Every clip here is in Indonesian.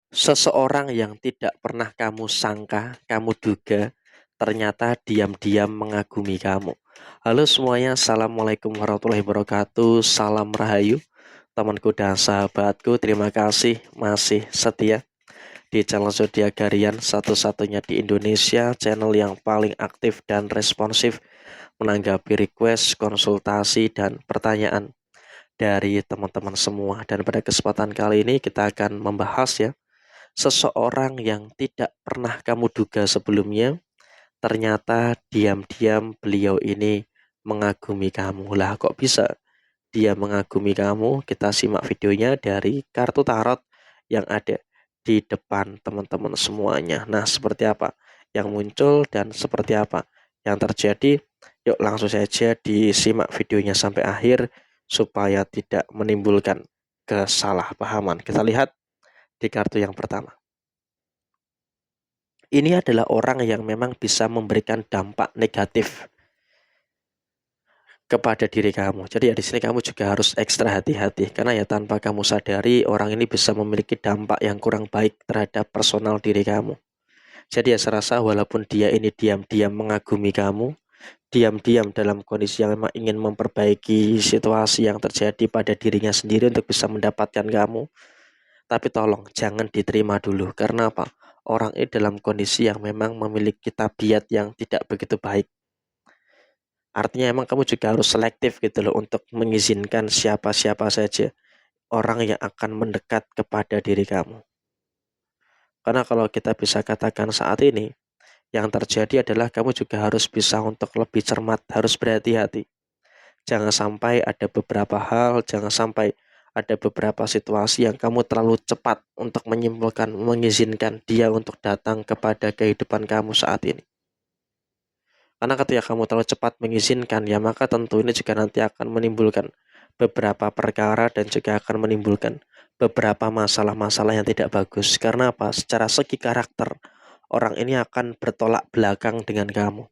Seseorang yang tidak pernah kamu sangka, kamu duga, ternyata diam-diam mengagumi kamu. Halo semuanya, Assalamualaikum warahmatullahi wabarakatuh. Salam Rahayu, temanku dan sahabatku. Terima kasih masih setia di channel Zodiak Harian, satu-satunya di Indonesia, channel yang paling aktif dan responsif menanggapi request, konsultasi, dan pertanyaan dari teman-teman semua. Dan pada kesempatan kali ini kita akan membahas ya, seseorang yang tidak pernah kamu duga sebelumnya, ternyata diam-diam beliau ini mengagumi kamu. Lah kok bisa dia mengagumi kamu? Kita simak videonya dari kartu tarot yang ada di depan teman-teman semuanya. Nah, seperti apa yang muncul dan seperti apa yang terjadi? Yuk langsung saja disimak videonya sampai akhir supaya tidak menimbulkan kesalahpahaman. Kita lihat di kartu yang pertama. Ini adalah orang yang memang bisa memberikan dampak negatif kepada diri kamu. Jadi ya di sini kamu juga harus ekstra hati-hati karena ya tanpa kamu sadari orang ini bisa memiliki dampak yang kurang baik terhadap personal diri kamu. Jadi ya saya rasa walaupun dia ini diam-diam mengagumi kamu, diam-diam dalam kondisi yang memang ingin memperbaiki situasi yang terjadi pada dirinya sendiri untuk bisa mendapatkan kamu, tapi tolong jangan diterima dulu. Karena apa? Orang ini dalam kondisi yang memang memiliki tabiat yang tidak begitu baik. Artinya emang kamu juga harus selektif gitu loh untuk mengizinkan siapa-siapa saja orang yang akan mendekat kepada diri kamu. Karena kalau kita bisa katakan saat ini, yang terjadi adalah kamu juga harus bisa untuk lebih cermat, harus berhati-hati. Jangan sampai ada beberapa hal, jangan sampai ada beberapa situasi yang kamu terlalu cepat untuk menyimpulkan, mengizinkan dia untuk datang kepada kehidupan kamu saat ini. Karena ketika kamu terlalu cepat mengizinkan, ya maka tentu ini juga nanti akan menimbulkan beberapa perkara dan juga akan menimbulkan beberapa masalah-masalah yang tidak bagus. Karena apa? Secara segi karakter, orang ini akan bertolak belakang dengan kamu.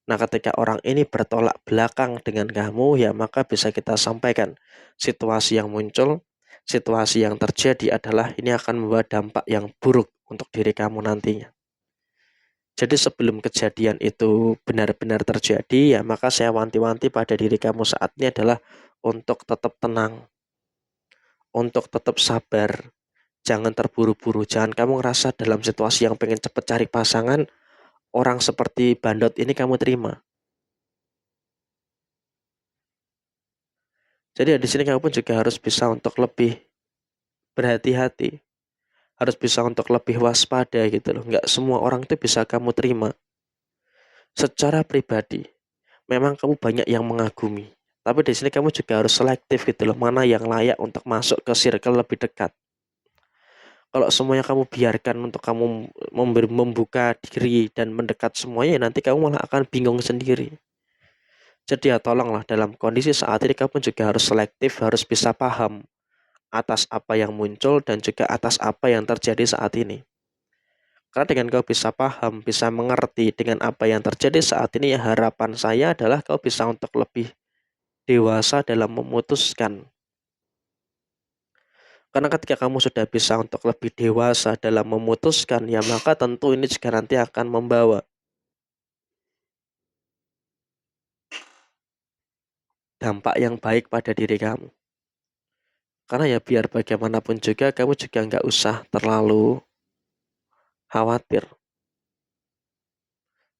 Nah, ketika orang ini bertolak belakang dengan kamu, ya maka bisa kita sampaikan situasi yang muncul, situasi yang terjadi adalah ini akan membawa dampak yang buruk untuk diri kamu nantinya. Jadi sebelum kejadian itu benar-benar terjadi, ya maka saya wanti-wanti pada diri kamu saat ini adalah untuk tetap tenang, untuk tetap sabar, jangan terburu-buru, jangan kamu ngerasa dalam situasi yang pengen cepet cari pasangan, orang seperti bandot ini kamu terima. Jadi ya di sini kamu pun juga harus bisa untuk lebih berhati-hati, harus bisa untuk lebih waspada gitu loh. Nggak semua orang itu bisa kamu terima. Secara pribadi, memang kamu banyak yang mengagumi. Tapi di sini kamu juga harus selektif gitu loh, mana yang layak untuk masuk ke circle lebih dekat. Kalau semuanya kamu biarkan untuk kamu membuka diri dan mendekat semuanya, nanti kamu malah akan bingung sendiri. Jadi ya tolonglah dalam kondisi saat ini kamu juga harus selektif, harus bisa paham atas apa yang muncul dan juga atas apa yang terjadi saat ini. Karena dengan kau bisa paham, bisa mengerti dengan apa yang terjadi saat ini, ya harapan saya adalah kau bisa untuk lebih dewasa dalam memutuskan. Karena ketika kamu sudah bisa untuk lebih dewasa dalam memutuskan, ya maka tentu ini juga nanti akan membawa dampak yang baik pada diri kamu. Karena ya biar bagaimanapun juga kamu juga nggak usah terlalu khawatir,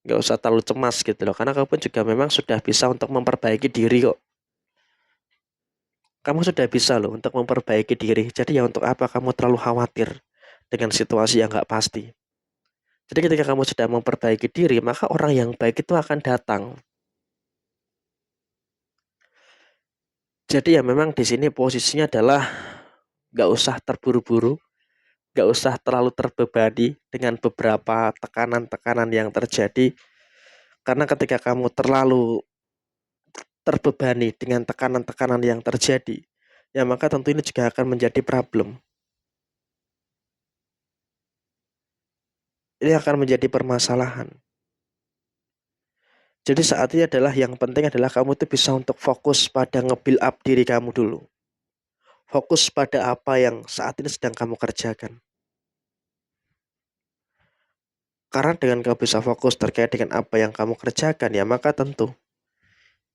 nggak usah terlalu cemas gitu loh. Karena kamu pun juga memang sudah bisa untuk memperbaiki diri kok. Kamu sudah bisa loh untuk memperbaiki diri. Jadi ya untuk apa kamu terlalu khawatir dengan situasi yang nggak pasti. Jadi ketika kamu sudah memperbaiki diri, maka orang yang baik itu akan datang. Jadi ya memang di sini posisinya adalah nggak usah terburu-buru, nggak usah terlalu terbebani dengan beberapa tekanan-tekanan yang terjadi. Karena ketika kamu terlalu terbebani dengan tekanan-tekanan yang terjadi, ya maka tentu ini juga akan menjadi problem. Ini akan menjadi permasalahan. Jadi saat ini adalah yang penting adalah kamu tuh bisa untuk fokus pada nge-build up diri kamu dulu. Fokus pada apa yang saat ini sedang kamu kerjakan. Karena dengan kamu bisa fokus terkait dengan apa yang kamu kerjakan, ya maka tentu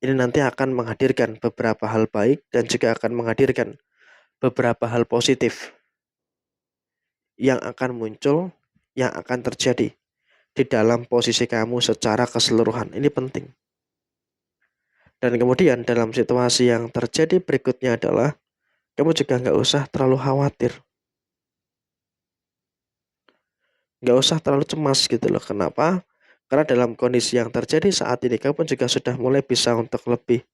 ini nanti akan menghadirkan beberapa hal baik dan juga akan menghadirkan beberapa hal positif yang akan muncul, yang akan terjadi di dalam posisi kamu secara keseluruhan. Ini penting. Dan kemudian dalam situasi yang terjadi berikutnya adalah kamu juga nggak usah terlalu khawatir. Nggak usah terlalu cemas gitu loh. Kenapa? Karena dalam kondisi yang terjadi saat ini kamu juga sudah mulai bisa untuk lebih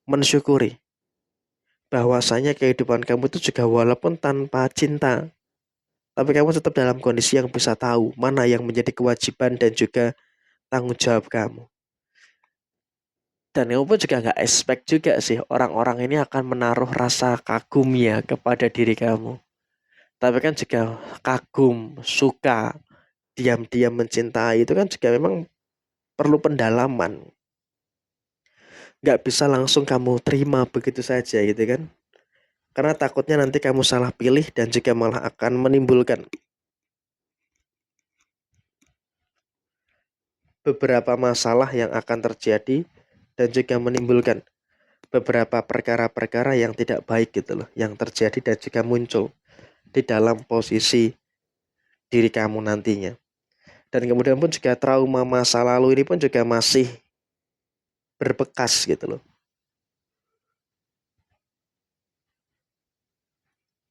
mensyukuri bahwasanya kehidupan kamu itu juga walaupun tanpa cinta, tapi kamu tetap dalam kondisi yang bisa tahu mana yang menjadi kewajiban dan juga tanggung jawab kamu. Dan kamu pun juga nggak expect juga sih orang-orang ini akan menaruh rasa kagumnya kepada diri kamu. Tapi kan juga kagum, suka, diam-diam mencintai itu kan juga memang perlu pendalaman. Nggak bisa langsung kamu terima begitu saja gitu kan. Karena takutnya nanti kamu salah pilih dan juga malah akan menimbulkan beberapa masalah yang akan terjadi dan juga menimbulkan beberapa perkara-perkara yang tidak baik gitu loh, yang terjadi dan juga muncul di dalam posisi diri kamu nantinya. Dan kemudian pun juga trauma masa lalu ini pun juga masih berbekas gitu loh.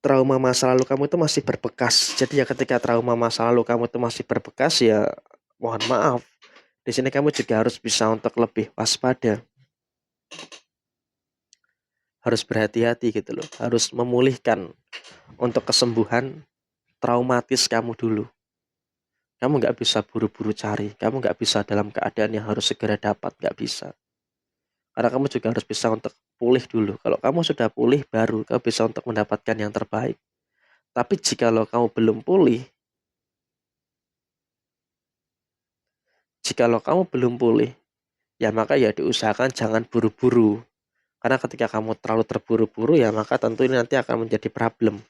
Trauma masa lalu kamu itu masih berbekas. Jadi ya ketika trauma masa lalu kamu itu masih berbekas, ya mohon maaf. Di sini kamu juga harus bisa untuk lebih waspada. Harus berhati-hati gitu loh. Harus memulihkan untuk kesembuhan traumatis kamu dulu. Kamu nggak bisa buru-buru cari. Kamu nggak bisa dalam keadaan yang harus segera dapat. Nggak bisa. Karena kamu juga harus bisa untuk pulih dulu. Kalau kamu sudah pulih, baru kamu bisa untuk mendapatkan yang terbaik. Tapi jikalau kamu belum pulih, ya maka ya diusahakan jangan buru-buru. Karena ketika kamu terlalu terburu-buru, ya maka tentu ini nanti akan menjadi problem.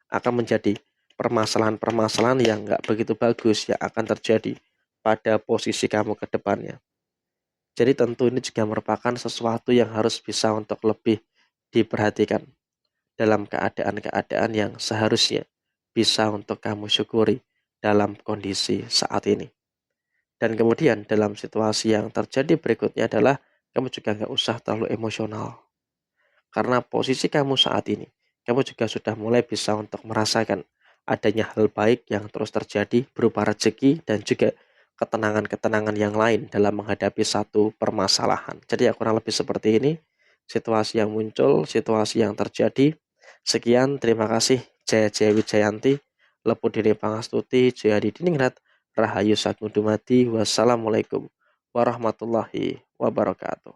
Akan menjadi permasalahan-permasalahan yang nggak begitu bagus yang akan terjadi pada posisi kamu ke depannya. Jadi tentu ini juga merupakan sesuatu yang harus bisa untuk lebih diperhatikan dalam keadaan-keadaan yang seharusnya bisa untuk kamu syukuri dalam kondisi saat ini. Dan kemudian dalam situasi yang terjadi berikutnya adalah kamu juga nggak usah terlalu emosional. Karena posisi kamu saat ini, kamu juga sudah mulai bisa untuk merasakan adanya hal baik yang terus terjadi berupa rezeki dan juga ketenangan-ketenangan yang lain dalam menghadapi satu permasalahan. Jadi ya kurang lebih seperti ini situasi yang muncul, situasi yang terjadi. Sekian, terima kasih. Jaya Jaya Wijayanti, Lepudiri Pangastuti, Jaya Didiningrat, Rahayu Sagung Dumadi. Wassalamualaikum warahmatullahi wabarakatuh.